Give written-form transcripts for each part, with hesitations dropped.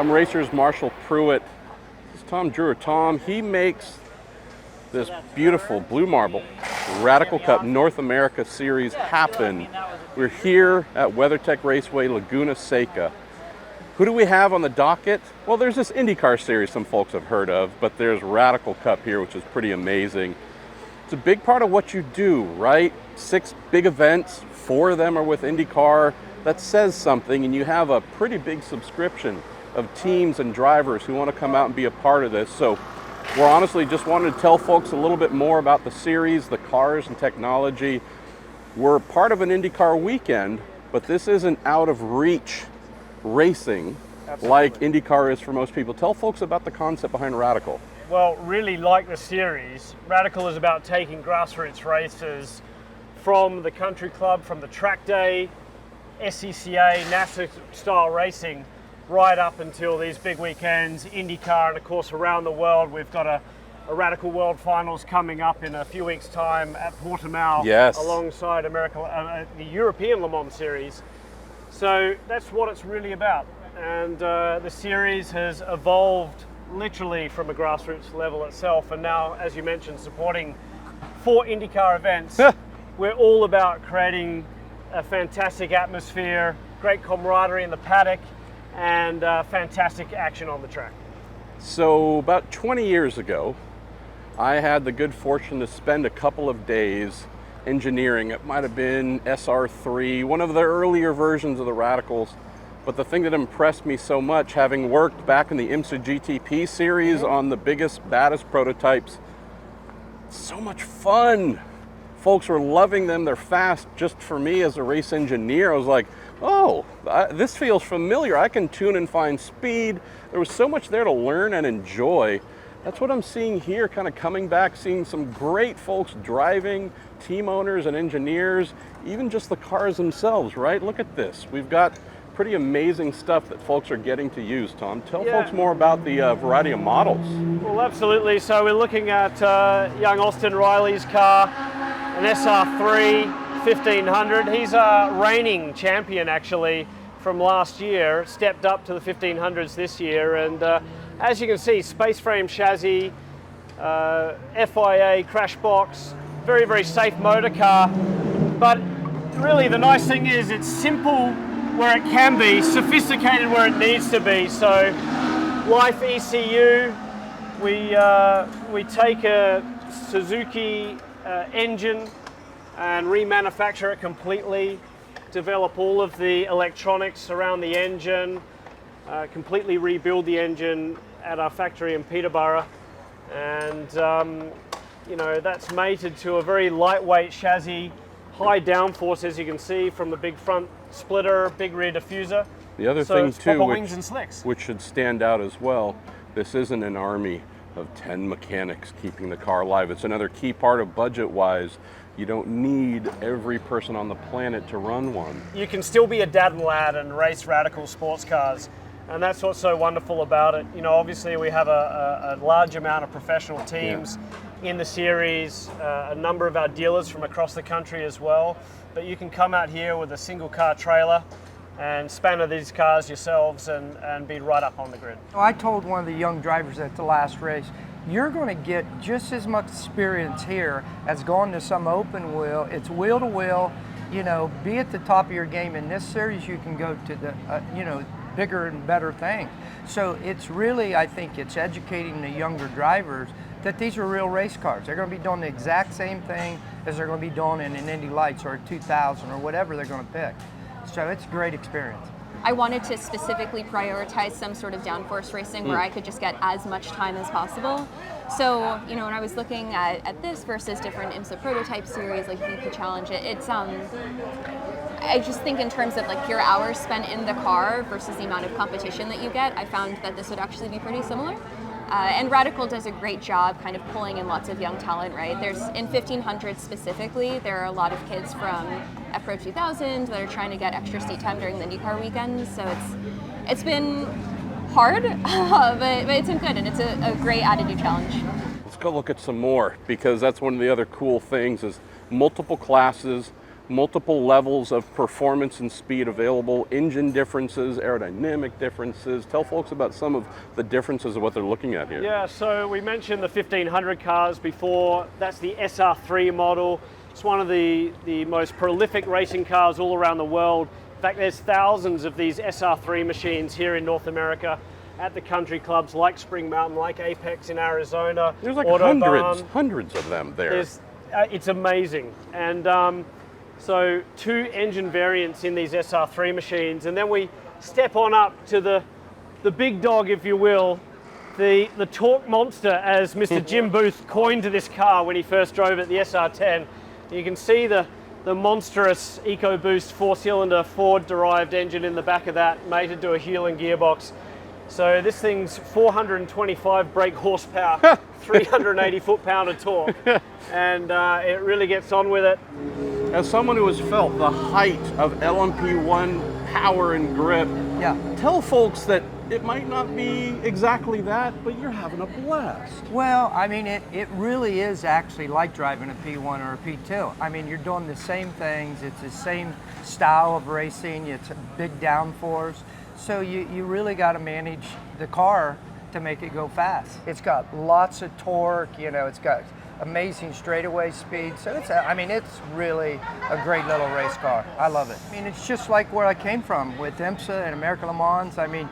I'm Racers Marshall Pruitt. This is Tom Drewer. Tom, he makes this beautiful blue marble Radical Cup North America Series happen. We're here at WeatherTech Raceway Laguna Seca. Who do we have on the docket? Well, there's this IndyCar series some folks have heard of, but there's Radical Cup here, which is pretty amazing. It's a big part of what you do, right? 6 big events, 4 of them are with IndyCar. That says something, and you have a pretty big subscription of teams and drivers who want to come out and be a part of this. So we're honestly just wanted to tell folks a little bit more about the series, the cars and technology. We're part of an IndyCar weekend, but this isn't out of reach racing like IndyCar is for most people. Tell folks about the concept behind Radical. Well, really like the series, Radical is about taking grassroots races from the country club, from the track day, SCCA, NASA style racing, right up until these big weekends, IndyCar, and of course around the world. We've got a Radical World Finals coming up in a few weeks' time at Portimao, yes, alongside the European Le Mans Series. So that's what it's really about. And the series has evolved literally from a grassroots level itself, and now, as you mentioned, supporting 4 IndyCar events. We're all about creating a fantastic atmosphere, great camaraderie in the paddock, and fantastic action on the track. So about 20 years ago, I had the good fortune to spend a couple of days engineering. It might have been SR3, one of the earlier versions of the Radicals. But the thing that impressed me so much, having worked back in the IMSA GTP series on the biggest, baddest prototypes, so much fun. Folks were loving them, they're fast. Just for me as a race engineer, I was like, oh, this feels familiar. I can tune and find speed. There was so much there to learn and enjoy. That's what I'm seeing here, kind of coming back, seeing some great folks driving, team owners and engineers, even just the cars themselves, right? Look at this. We've got pretty amazing stuff that folks are getting to use. Tom, tell folks more about the variety of models. Well, absolutely. So we're looking at young Austin Riley's car, an SR3 1500. He's a reigning champion, actually, from last year, stepped up to the 1500s this year. And as you can see, space frame chassis, FIA crash box, very, very safe motor car. But really the nice thing is it's simple where it can be, sophisticated where it needs to be. So Life ECU, we take a Suzuki engine and remanufacture it completely, develop all of the electronics around the engine, completely rebuild the engine at our factory in Peterborough, and you know, that's mated to a very lightweight chassis, high downforce, as you can see, from the big front splitter, big rear diffuser. The other thing too, wings and slicks, which should stand out as well, this isn't an army of 10 mechanics keeping the car alive. It's another key part of budget-wise. You don't need every person on the planet to run one. You can still be a dad and lad and race Radical sports cars. And that's what's so wonderful about it. You know, obviously we have a large amount of professional teams in the series, a number of our dealers from across the country as well. But you can come out here with a single car trailer and spanner these cars yourselves and be right up on the grid. I told one of the young drivers at the last race, you're going to get just as much experience here as going to some open wheel. It's wheel to wheel, you know, be at the top of your game. In this series, you can go to the, you know, bigger and better things. So it's really, I think it's educating the younger drivers that these are real race cars. They're going to be doing the exact same thing as they're going to be doing in an Indy Lights or a 2000 or whatever they're going to pick. So it's a great experience. I wanted to specifically prioritize some sort of downforce racing where I could just get as much time as possible. So, you know, when I was looking at this versus different IMSA prototype series, like the Challenge, it's I just think in terms of like your hours spent in the car versus the amount of competition that you get, I found that this would actually be pretty similar. And Radical does a great job kind of pulling in lots of young talent, right? There's, in 1500 specifically, there are a lot of kids from Pro 2000 that are trying to get extra seat time during the IndyCar weekends. So it's been hard, but it's been good, and it's a great attitude challenge. Let's go look at some more, because that's one of the other cool things is multiple classes, multiple levels of performance and speed available, engine differences, aerodynamic differences. Tell folks about some of the differences of what they're looking at here. Yeah, so we mentioned the 1500 cars before. That's the SR3 model. It's one of the most prolific racing cars all around the world. In fact, there's thousands of these SR3 machines here in North America at the country clubs like Spring Mountain, like Apex in Arizona. There's like Autobahn. hundreds of them there. It's amazing. And so 2 engine variants in these SR3 machines. And then we step on up to the big dog, if you will, the torque monster, as Mr. Jim Booth coined this car when he first drove it, the SR10. You can see the monstrous EcoBoost 4-cylinder Ford-derived engine in the back of that, mated to a Hewland gearbox. So this thing's 425 brake horsepower, 380 foot-pound of torque, and it really gets on with it. As someone who has felt the height of LMP1 power and grip, tell folks that it might not be exactly that, but you're having a blast. Well, I mean, it really is actually like driving a P1 or a P2. I mean, you're doing the same things. It's the same style of racing. It's big downforce. So you really got to manage the car to make it go fast. It's got lots of torque, you know, it's got amazing straightaway speed. So it's really a great little race car. I love it. I mean, it's just like where I came from with IMSA and American Le Mans. I mean,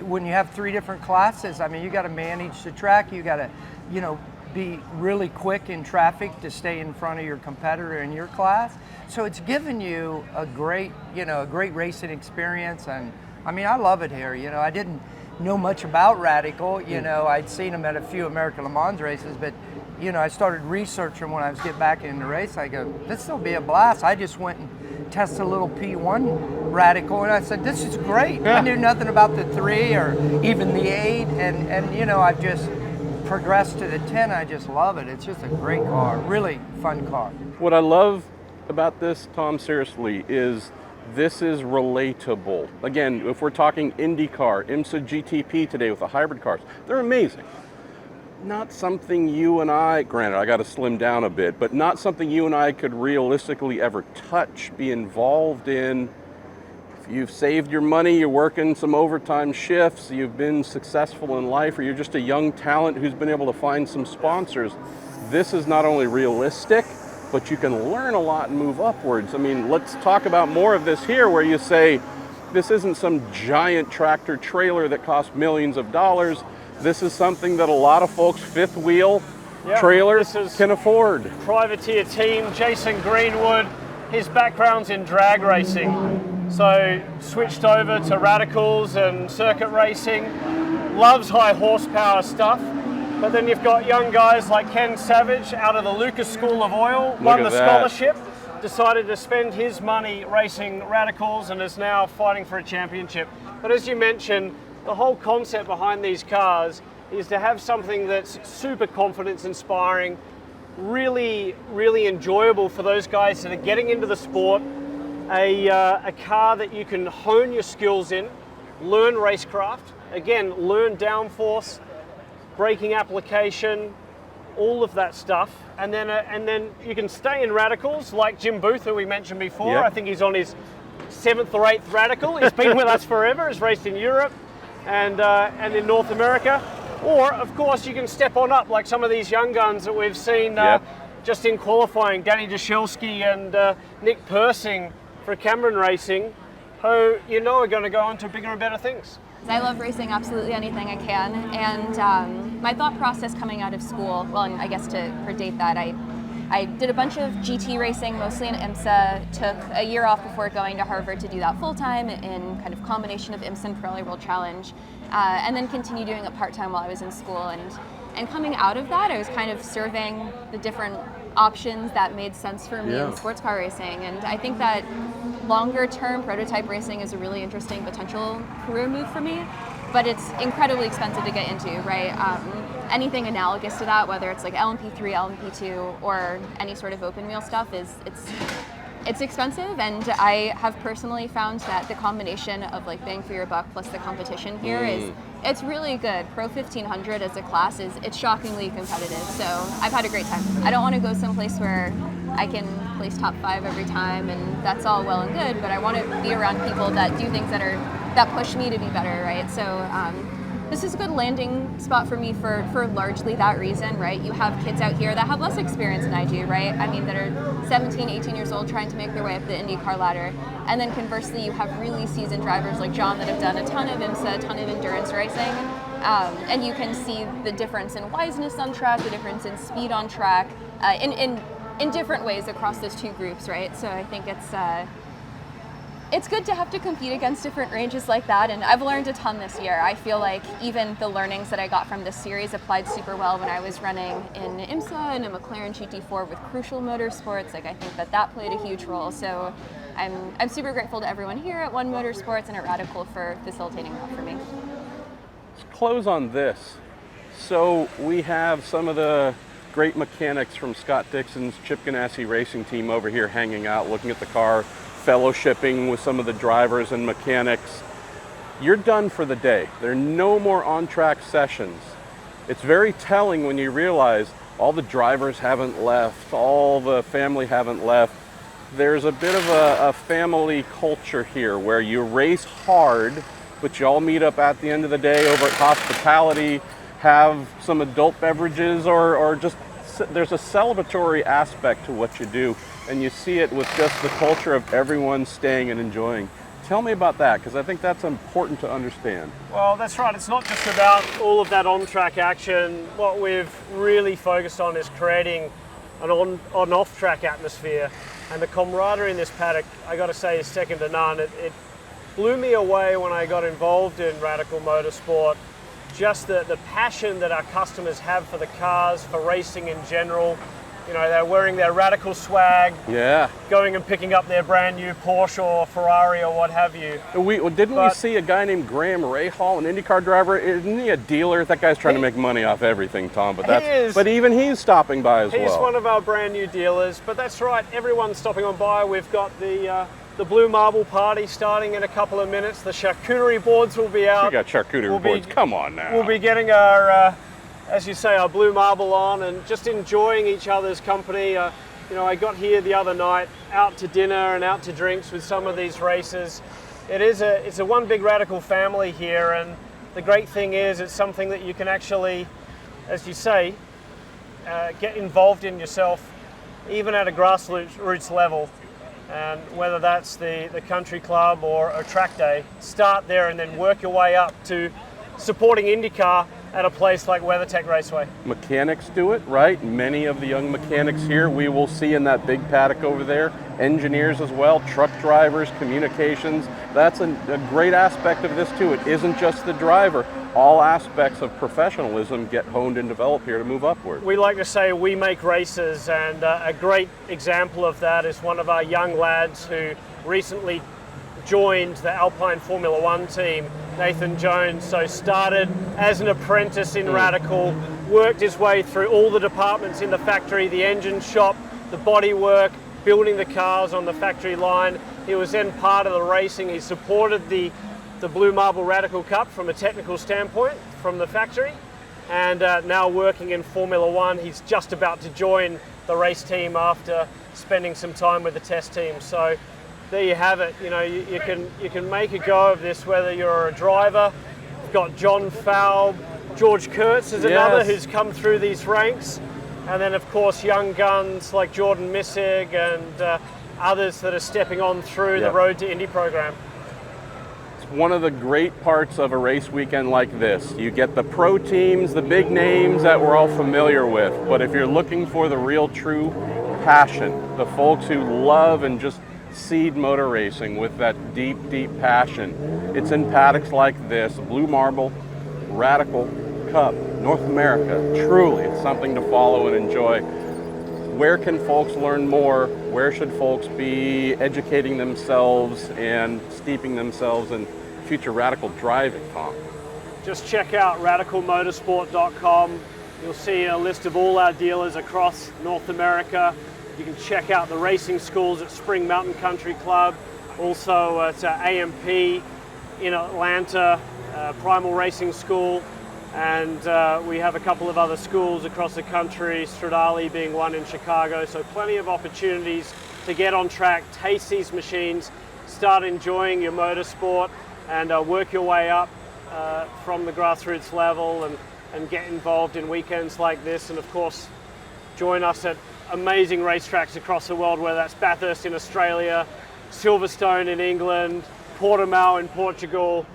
when you have 3 different classes, I mean, you got to manage the track. You got to, you know, be really quick in traffic to stay in front of your competitor in your class. So it's given you a great racing experience. And I mean, I love it here. You know, I didn't know much about Radical. You know, I'd seen them at a few American Le Mans races, but you know, I started researching when I was getting back in the race. I go, this will be a blast. I just went and tested a little P1 Radical, and I said, this is great. I knew nothing about the 3 or even the 8, and you know, I've just progressed to the 10. I just love it. It's just a great car, really fun car. What I love about this, Tom, seriously, is this is relatable. Again, if we're talking IndyCar, IMSA GTP today with the hybrid cars, they're amazing. Not something you and I, granted I got to slim down a bit, but not something you and I could realistically ever touch, be involved in. If you've saved your money, you're working some overtime shifts, you've been successful in life, or you're just a young talent who's been able to find some sponsors, this is not only realistic, but you can learn a lot and move upwards. I mean, let's talk about more of this here, where you say, this isn't some giant tractor trailer that costs millions of dollars. This is something that a lot of folks, fifth wheel trailers, can afford. Privateer team, Jason Greenwood, his background's in drag racing. So switched over to radicals and circuit racing, loves high horsepower stuff. But then you've got young guys like Ken Savage out of the Lucas School of Oil, won the scholarship, decided to spend his money racing radicals and is now fighting for a championship. But as you mentioned, the whole concept behind these cars is to have something that's super confidence inspiring, really, really enjoyable for those guys that are getting into the sport, a car that you can hone your skills in, learn racecraft, again, learn downforce, braking application, all of that stuff, and then you can stay in radicals like Jim Booth, who we mentioned before. Yep. I think he's on his 7th or 8th radical. He's been with us forever. He's raced in Europe and in North America. Or, of course, you can step on up like some of these young guns that we've seen just in qualifying, Danny Dashelski and Nick Persing for Cameron Racing, who you know are going to go on to bigger and better things. I love racing absolutely anything I can, and my thought process coming out of school, well, and I guess to predate that, I did a bunch of GT racing, mostly in IMSA, took a year off before going to Harvard to do that full-time in kind of combination of IMSA and Pirelli World Challenge, and then continued doing it part-time while I was in school. And coming out of that, I was kind of surveying the different options that made sense for me in sports car racing, and I think that longer-term prototype racing is a really interesting potential career move for me, but it's incredibly expensive to get into, right? Anything analogous to that, whether it's like LMP3, LMP2, or any sort of open wheel stuff, it's expensive, and I have personally found that the combination of like bang for your buck plus the competition here it's really good. Pro 1500 as a class it's shockingly competitive, so I've had a great time. I don't want to go someplace where I can place top 5 every time, and that's all well and good, but I want to be around people that do things that push me to be better, right? So this is a good landing spot for me for largely that reason, right? You have kids out here that have less experience than I do, right? I mean, that are 17, 18 years old trying to make their way up the IndyCar ladder. And then conversely, you have really seasoned drivers like John that have done a ton of IMSA, a ton of endurance racing. And you can see the difference in wiseness on track, the difference in speed on track, in different ways across those two groups, right? So I think it's good to have to compete against different ranges like that, and I've learned a ton this year. I feel like even the learnings that I got from this series applied super well when I was running in IMSA and a McLaren GT4 with Crucial Motorsports. Like, I think that played a huge role. So I'm super grateful to everyone here at One Motorsports and at Radical for facilitating that for me. Let's close on this. So we have some of the great mechanics from Scott Dixon's Chip Ganassi racing team over here hanging out, looking at the car, fellowshipping with some of the drivers and mechanics. You're done for the day. There are no more on-track sessions. It's very telling when you realize all the drivers haven't left, all the family haven't left. There's a bit of a family culture here where you race hard, but you all meet up at the end of the day over at hospitality, have some adult beverages, or just there's a celebratory aspect to what you do, and you see it with just the culture of everyone staying and enjoying. Tell me about that, because I think that's important to understand. Well, that's right. It's not just about all of that on-track action. What we've really focused on is creating an on-off-track atmosphere, and the camaraderie in this paddock, I got to say, is second to none. It blew me away when I got involved in Radical Motorsport. Just the passion that our customers have for the cars, for racing in general. You know, they're wearing their Radical swag, going and picking up their brand new Porsche or Ferrari or what have you. Didn't we see a guy named Graham Rahal, an IndyCar driver? Isn't he a dealer? That guy's trying to make money off everything, Tom. But even he's stopping by as well. He's one of our brand new dealers. But that's right, everyone's stopping on by. We've got the Blue Marble party starting in a couple of minutes. The charcuterie boards will be out. You got charcuterie boards. Come on now. We'll be getting our, as you say, our Blue Marble on and just enjoying each other's company. You know, I got here the other night, out to dinner and out to drinks with some of these racers. It's a one big Radical family here, and the great thing is it's something that you can actually, as you say, get involved in yourself, even at a grassroots level. And whether that's the country club or a track day, start there and then work your way up to supporting IndyCar at a place like WeatherTech Raceway. Mechanics do it, right? Many of the young mechanics here we will see in that big paddock over there. Engineers as well, truck drivers, communications. That's a great aspect of this too. It isn't just the driver. All aspects of professionalism get honed and developed here to move upward. We like to say we make races, and a great example of that is one of our young lads who recently joined the Alpine Formula One team, Nathan Jones. So started as an apprentice in Radical, worked his way through all the departments in the factory, the engine shop, the body work, building the cars on the factory line. He was then part of the racing. He supported the Blue Marble Radical Cup from a technical standpoint from the factory, and now working in Formula One. He's just about to join the race team after spending some time with the test team. So there you have it. You know, you can make a go of this whether you're a driver. We've got John Falb, George Kurtz is another who's come through these ranks, and then of course young guns like Jordan Missig and others that are stepping on through the Road to Indy program. One of the great parts of a race weekend like this. You get the pro teams, the big names that we're all familiar with, but if you're looking for the real true passion, the folks who love and just seed motor racing with that deep, deep passion, it's in paddocks like this. Blue Marble, Radical Cup, North America. Truly, it's something to follow and enjoy. Where can folks learn more? Where should folks be educating themselves and steeping themselves in future Radical driving, Tom? Just check out radicalmotorsport.com. You'll see a list of all our dealers across North America. You can check out the racing schools at Spring Mountain Country Club, also at AMP in Atlanta, Primal Racing School. And we have a couple of other schools across the country, Stradale being one in Chicago, so plenty of opportunities to get on track, taste these machines, start enjoying your motorsport, and work your way up from the grassroots level and get involved in weekends like this. And of course, join us at amazing racetracks across the world, whether that's Bathurst in Australia, Silverstone in England, Portimao in Portugal,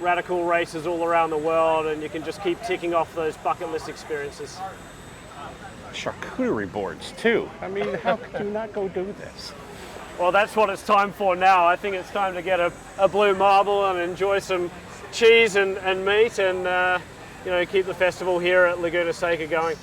radical races all around the world, and you can just keep ticking off those bucket list experiences. Charcuterie boards too. I mean, how could you not go do this? Well, that's what it's time for now. I think it's time to get a blue marble and enjoy some cheese and meat, and keep the festival here at Laguna Seca going.